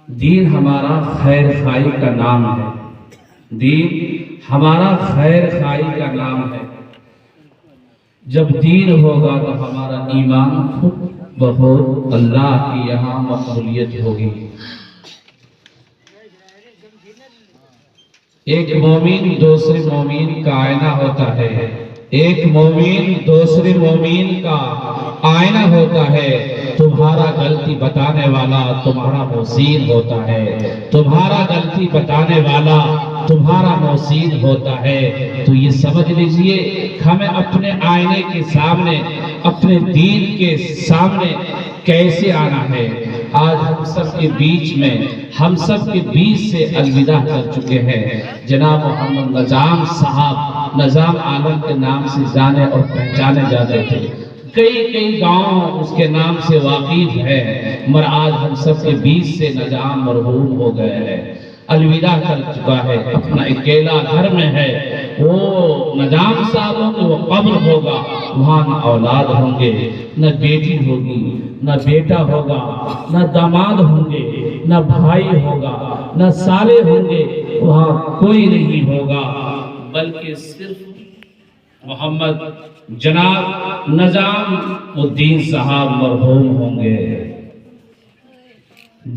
دین ہمارا خیر خواہی کا نام ہے، دین ہمارا خیر خواہی کا نام ہے۔ جب دین ہوگا تو ہمارا ایمان خود بخود اللہ کی یہاں مقبولیت ہوگی۔ ایک مومن دوسرے مومن کا آئینہ ہوتا ہے، ایک مومن دوسرے مومن کا آئینہ ہوتا ہے۔ تمہارا غلطی بتانے والا تمہارا محسن ہوتا ہے، تمہارا غلطی بتانے والا تمہارا محسن ہوتا ہے۔ تو یہ سمجھ لیجئے ہمیں اپنے آئینے کے سامنے، اپنے دین کے سامنے کیسے آنا ہے۔ آج ہم سب کے بیچ میں، ہم سب کے بیچ سے الوداع کر چکے ہیں۔ جناب محمد نظام صاحب نظام عالم کے نام سے جانے اور پہچانے جاتے تھے، کئی گاؤں اس کے نام سے واقف ہے، مگر آج ہم سب کے بیچ سے نظام مرحوم ہو گئے ہیں، الوداع کر چکا ہے، اپنا اکیلا گھر میں ہے۔ وہ نظام صاحبوں کی وہ قبر ہوگا، وہاں نہ اولاد ہوں گے، نہ بیٹی ہوگی، نہ بیٹا ہوگا، نہ داماد ہوں گے، نہ بھائی ہوگا، نہ سالے ہوں گے، وہاں کوئی نہیں ہوگا، بلکہ صرف محمد جناب نظام الدین صاحب مرحوم ہوں گے۔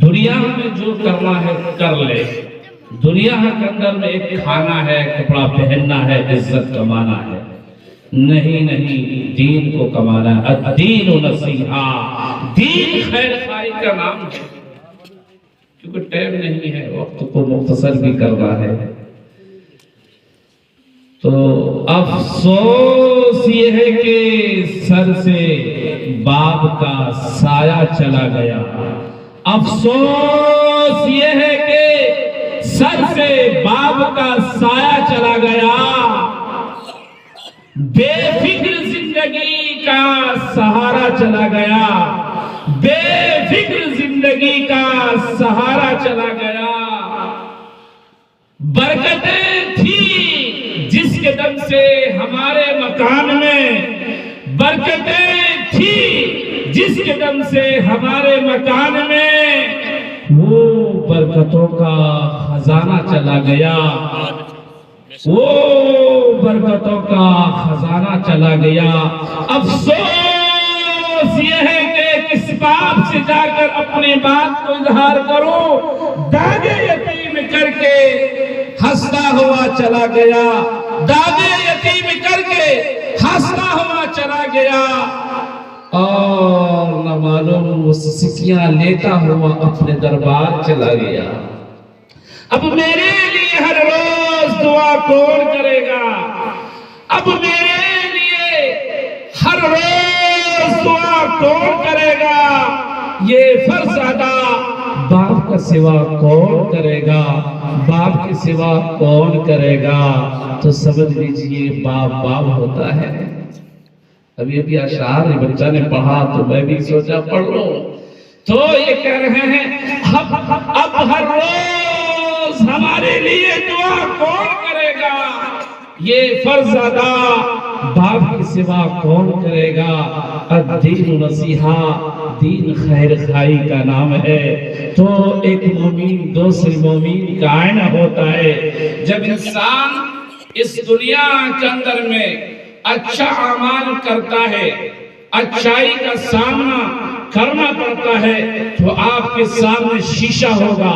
دنیا میں جو کرنا ہے کر لے، دنیا کے اندر میں ایک کھانا ہے، کپڑا پہننا ہے، عزت کمانا ہے، نہیں دین کو کمانا ہے۔ الدین نصیحہ، دین خیر خواہی کا نام ہے۔ کیونکہ ٹائم نہیں ہے، وقت کو مختصر بھی کرنا ہے، تو افسوس یہ ہے کہ سر سے باپ کا سایہ چلا گیا، افسوس یہ ہے کہ سر سے باپ کا سایہ چلا گیا، بے فکر زندگی کا سہارا چلا گیا، بے فکر زندگی کا سہارا چلا گیا۔ برکتیں تھی جس کے دم سے ہمارے مکان میں، برکتیں تھی جس کے دم سے ہمارے مکان میں، وہ برکتوں کا خزانہ چلا گیا، وہ برکتوں کا خزانہ چلا گیا۔ افسوس یہ ہے کہ کس باپ سے جا کر اپنی بات کو اظہار کروں، داغے یتیم کر کے ہنستا ہوا چلا گیا، داغے یتیم کر کے ہنستا ہوا چلا گیا، اور نہ معلوم وہ سسکیاں لیتا ہوا اپنے دربار چلا گیا۔ اب میرے لیے ہر روز دعا کون کرے گا؟ اب میرے لیے ہر روز دعا کون کرے گا؟ یہ فرض ادا باپ کا سوا کون کرے گا؟ باپ کے سوا کون کرے گا؟ تو سمجھ لیجئے باپ ہوتا ہے۔ ابھی اشعار بچہ نے پڑھا تو میں بھی سوچا پڑھ لوں، تو یہ کہہ رہے ہیں اب ہر روز ہمارے لیے دعا کون کرے گا؟ یہ فرض ادا باپ کے سوا کون کرے گا؟ الدین نصیحہ، دین خیر خواہی کا نام ہے۔ تو ایک مومن دوسرے مومن کا آئینہ ہوتا ہے۔ جب انسان اس دنیا کے اندر میں اچھا اعمال کرتا ہے، اچھائی کا سامنا کرنا پڑتا ہے، تو آپ کے سامنے شیشہ ہوگا۔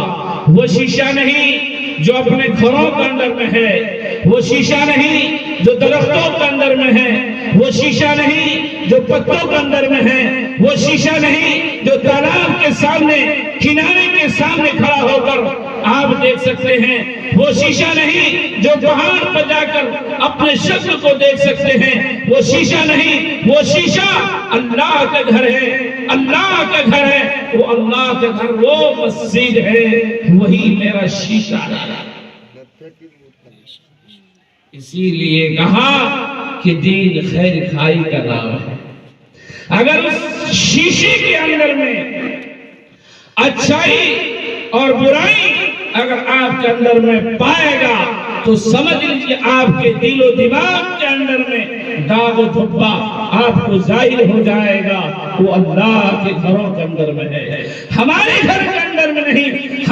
وہ شیشہ نہیں جو اپنے گھروں کے اندر میں ہے، وہ شیشہ نہیں جو درختوں کے اندر میں ہے، وہ شیشہ نہیں جو پتوں کے اندر میں ہے، وہ شیشہ نہیں جو تالاب کے سامنے، کنارے کے سامنے کھڑا ہو کر آپ دیکھ سکتے ہیں، وہ شیشہ نہیں جو پہاڑ پر جا کر اپنے شکل کو دیکھ سکتے ہیں، وہ شیشہ نہیں، وہ شیشہ اللہ کا گھر ہے، اللہ کا گھر ہے، وہ اللہ کا گھر، وہ مسجد ہے، وہی میرا شیشہ ہے۔ اسی لیے کہا کہ دین خیر خواہی کا نام ہے۔ اگر اس شیشے کے اندر میں اچھائی اور برائی اگر آپ کے اندر میں پائے گا تو سمجھ لیجیے آپ کے دل و دماغ کے اندر میں داغ و دھبا آپ کو ظاہر ہو جائے گا۔ وہ اللہ کے گھروں کے اندر میں ہے، ہمارے گھر کے اندر میں نہیں۔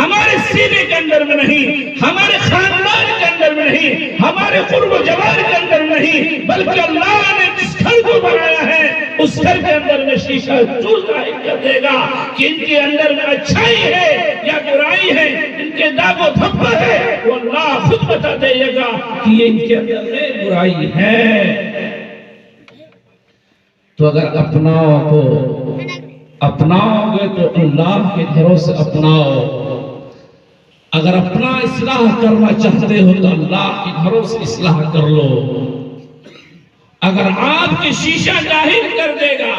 میں نہیں، ہمارے خاندان کے اندر میں نہیں، ہمارے قرب و جوار کے اندر نہیں، بلکہ اللہ نے جس گھر کو بنایا ہے اس گھر کے اندر میں شیشہ چور ظاہر کر دے گا کہ ان کے اندر میں اچھائی ہے یا برائی ہے، ان کے داغ و دھبہ ہے، وہ اللہ خود بتا دے گا کہ یہ ان کے اندر میں برائی ہے۔ تو اگر اپناؤ گے تو اللہ کے گھروں سے اپناؤ، اگر اپنا اصلاح کرنا چاہتے ہو تو اللہ کے گھروں سے اصلاح کر لو۔ اگر آپ کے شیشہ ظاہر کر دے گا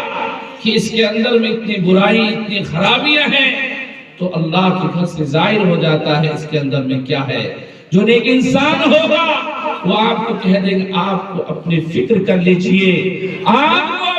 کہ اس کے اندر میں اتنی برائی اتنی خرابیاں ہیں تو اللہ کے گھر سے ظاہر ہو جاتا ہے اس کے اندر میں کیا ہے۔ جو نیک انسان ہوگا وہ آپ کو کہہ دے گا آپ کو اپنی فکر کر لیجئے، آپ کو